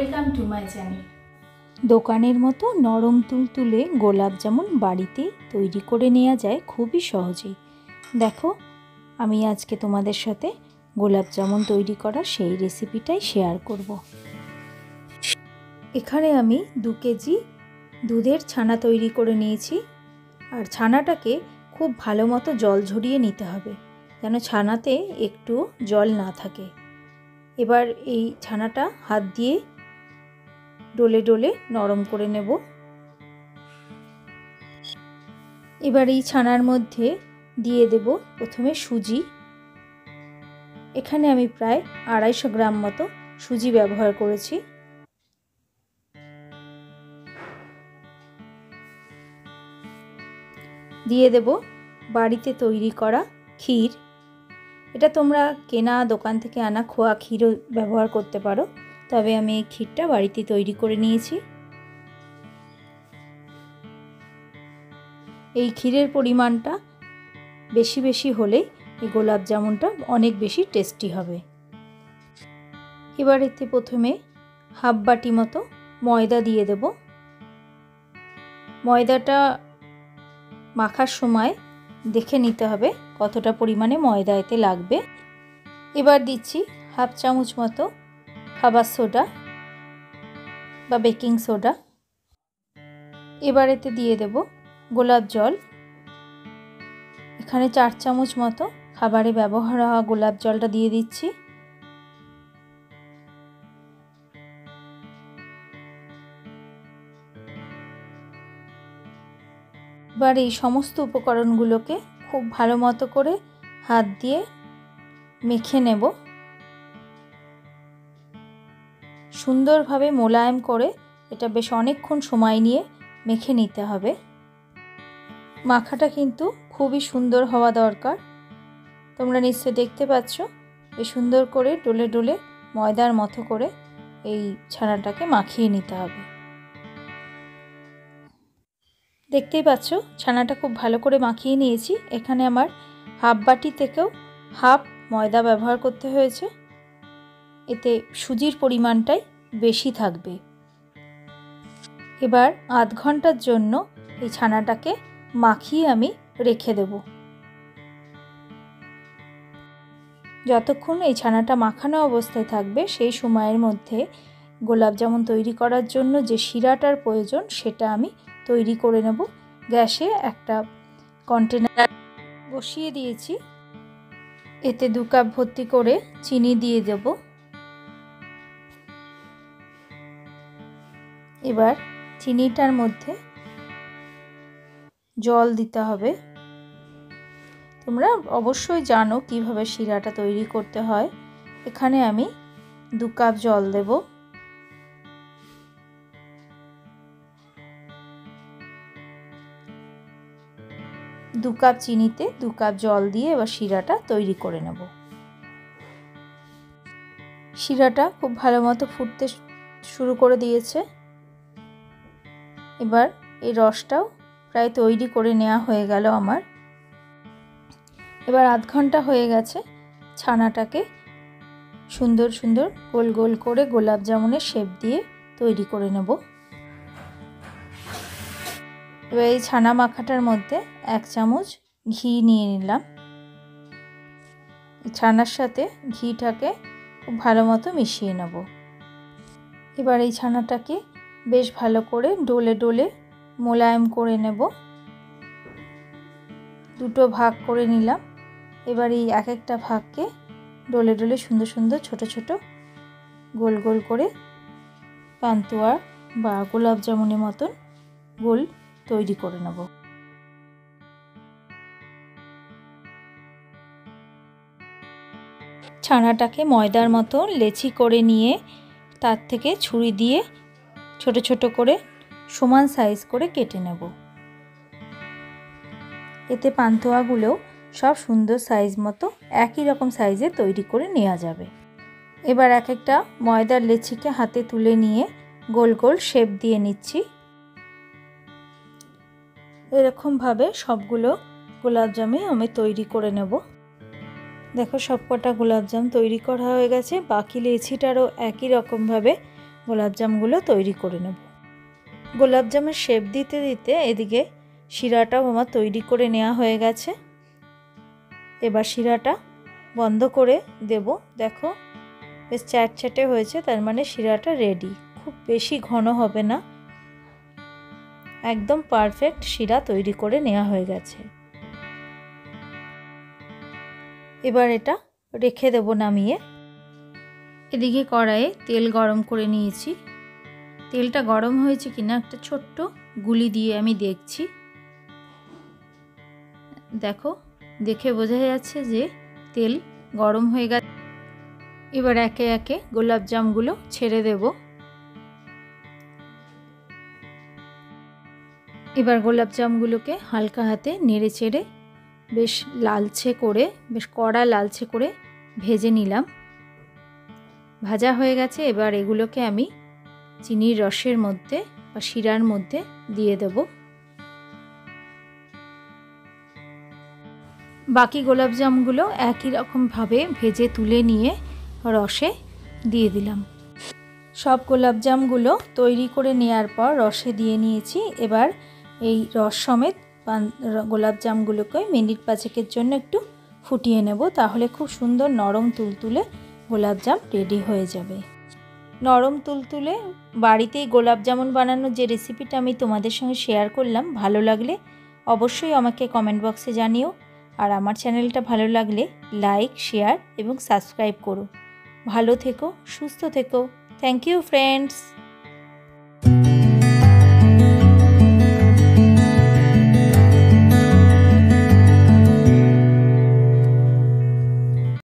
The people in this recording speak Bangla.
Welcome to my channel. দোকানের মতো নরম তুলতুলে গোলাপ জামুন বাড়িতে তৈরি করে নেওয়া যায় খুবই সহজেই। দেখো, আমি আজকে তোমাদের সাথে গোলাপ জামুন তৈরি করা সেই রেসিপিটাই শেয়ার করব। এখানে আমি 2 কেজি দুধের ছানা তৈরি করে নিয়েছি। আর ছানাটাকে খুব ভালো মতো জল ঝরিয়ে নিতে হবে, যেন ছানাতে একটু জল না থাকে। এবার এই ছানাটা হাত দিয়ে ডলে ডলে নরম করে নেব। এবার এই ছানার মধ্যে দিয়ে দেব প্রথমে সুজি। এখানে আমি প্রায় 250 গ্রাম মতো সুজি ব্যবহার করেছি। দিয়ে দেব বাড়িতে তৈরি করা ক্ষীর। এটা তোমরা কেনা দোকান থেকে আনা খোয়া ক্ষীরও ব্যবহার করতে পারো, তবে আমি এই ক্ষীরটা বাড়িতে তৈরি করে নিয়েছি। এই ক্ষীরের পরিমাণটা বেশি বেশি হলেই এই গোলাপ জামুনটা অনেক বেশি টেস্টি হবে। এবার এতে প্রথমে হাফ বাটি মতো ময়দা দিয়ে দেব। ময়দাটা মাখার সময় দেখে নিতে হবে কতটা পরিমাণে ময়দা এতে লাগবে। এবার দিচ্ছি হাফ চামচ মতো খাবার সোডা বা বেকিং সোডা। এবার এতে দিয়ে দেব গোলাপ জল। এখানে 4 চামচ মতো খাবারে ব্যবহার হওয়া গোলাপ জলটা দিয়ে দিচ্ছি। এবার এই সমস্ত উপকরণগুলোকে খুব ভালো মতো করে হাত দিয়ে মেখে নেব। সুন্দরভাবে মোলায়েম করে এটা বেশ অনেকক্ষণ সময় নিয়ে মেখে নিতে হবে। মাখাটা কিন্তু খুবই সুন্দর হওয়া দরকার। তোমরা নিশ্চয়ই দেখতে পাচ্ছ বেশ সুন্দর করে ডলে ডলে ময়দার মতো করে এই ছানাটাকে মাখিয়ে নিতে হবে। দেখতেই পাচ্ছ ছানাটা খুব ভালো করে মাখিয়ে নিয়েছি। এখানে আমার হাফ বাটি থেকেও হাফ ময়দা ব্যবহার করতে হয়েছে, এতে সুজির পরিমাণটাই বেশি থাকবে। এবার আধ ঘন্টার জন্য এই ছানাটাকে মাখিয়ে আমি রেখে দেব। যতক্ষণ এই ছানাটা মাখানো অবস্থায় থাকবে সেই সময়ের মধ্যে গোলাপ জামুন তৈরি করার জন্য যে শিরাটার প্রয়োজন সেটা আমি তৈরি করে নেব। গ্যাসে একটা কন্টেনার বসিয়ে দিয়েছি। এতে 2 কাপ ভর্তি করে চিনি দিয়ে দেব। এবার চিনিটার মধ্যে জল দিতে হবে। তোমরা অবশ্যই জানো কিভাবে শিরাটা তৈরি করতে হয়। এখানে আমি 2 কাপ জল দেব। দু কাপ চিনিতে 2 কাপ জল দিয়ে এবার শিরাটা তৈরি করে নেব। শিরাটা খুব ভালো মতো ফুটতে শুরু করে দিয়েছে। এবার এই রসটাও প্রায় তৈরি করে নেওয়া হয়ে গেল আমার। এবার আধ ঘন্টা হয়ে গেছে। ছানাটাকে সুন্দর সুন্দর গোল গোল করে গোলাপ জামুনের শেপ দিয়ে তৈরি করে নেব। এবার এই ছানা মাখাটার মধ্যে 1 চামচ ঘি নিয়ে নিলাম। ছানার সাথে ঘিটাকে খুব ভালো মতো মিশিয়ে নেব। এবার এই ছানাটাকে বেশ ভালো করে ডলে ডলে মোলায়েম করে নেব। 2টো ভাগ করে নিলাম। এবার এই এক একটা ভাগকে ডলে ডলে সুন্দর সুন্দর ছোট ছোট গোল গোল করে পান্তুয়া বা গোলাপ জামুনের মতন গোল তৈরি করে নেব। ছানাটাকে ময়দার মতো লেচি করে নিয়ে তার থেকে ছুরি দিয়ে ছোট ছোট করে সমান সাইজ করে কেটে নেব। এতে পান্তুয়াগুলো সব সুন্দর সাইজ মতো একই রকম সাইজে তৈরি করে নেওয়া যাবে। এবার এক একটা ময়দার লেচিকে হাতে তুলে নিয়ে গোল গোল শেপ দিয়ে নিচ্ছি। এরকমভাবে সবগুলো গোলাপজামই আমি তৈরি করে নেব। দেখো সবকটা গোলাপজাম তৈরি করা হয়ে গেছে। বাকি লেচিটারও একই রকমভাবে গোলাপজামগুলো তৈরি করে নেব। গোলাপজামের শেপ দিতে দিতে এদিকে শিরাটাও আমার তৈরি করে নেওয়া হয়ে গেছে। এবার শিরাটা বন্ধ করে দেব। দেখো বেশ চ্যাটচ্যাটে হয়েছে, তার মানে শিরাটা রেডি। খুব বেশি ঘন হবে না, একদম পারফেক্ট শিরা তৈরি করে নেওয়া হয়ে গেছে। এবার এটা রেখে দেব নামিয়ে। এদিকে কড়াইয়ে তেল গরম করে নিয়েছি। তেলটা গরম হয়েছে কিনা একটা ছোট্ট গুলি দিয়ে আমি দেখছি। দেখো, দেখে বোঝা যাচ্ছে যে তেল গরম হয়ে গেছে। এবার একে একে গোলাপজামগুলো ছেড়ে দেব। এবার গোলাপজামগুলোকে হালকা হাতে নেড়ে চেড়ে বেশ লালচে করে, বেশ কড়া লালচে করে ভেজে নিলাম। ভাজা হয়ে গেছে। এবার এগুলোকে আমি চিনির রসের মধ্যে বা শিরার মধ্যে দিয়ে দেব। বাকি গোলাপজামগুলো একই রকমভাবে ভেজে তুলে নিয়ে রসে দিয়ে দিলাম। সব গোলাপজামগুলো তৈরি করে নেওয়ার পর রসে দিয়ে নিয়েছি। এবার এই রস সমেত গোলাপজামগুলোকে মিনিট 5 জন্য একটু ফুটিয়ে নেব, তাহলে খুব সুন্দর নরম তুলতুলে গোলাপজাম রেডি হয়ে যাবে। নরম তুলতুলে বাড়িতেই গোলাপজামুন বানানোর যে রেসিপিটা আমি তোমাদের সঙ্গে শেয়ার করলাম, ভালো লাগলে অবশ্যই আমাকে কমেন্ট বক্সে জানিও। আর আমার চ্যানেলটা ভালো লাগলে লাইক, শেয়ার এবং সাবস্ক্রাইব করো। ভালো থেকো, সুস্থ থেকো। Thank you friends.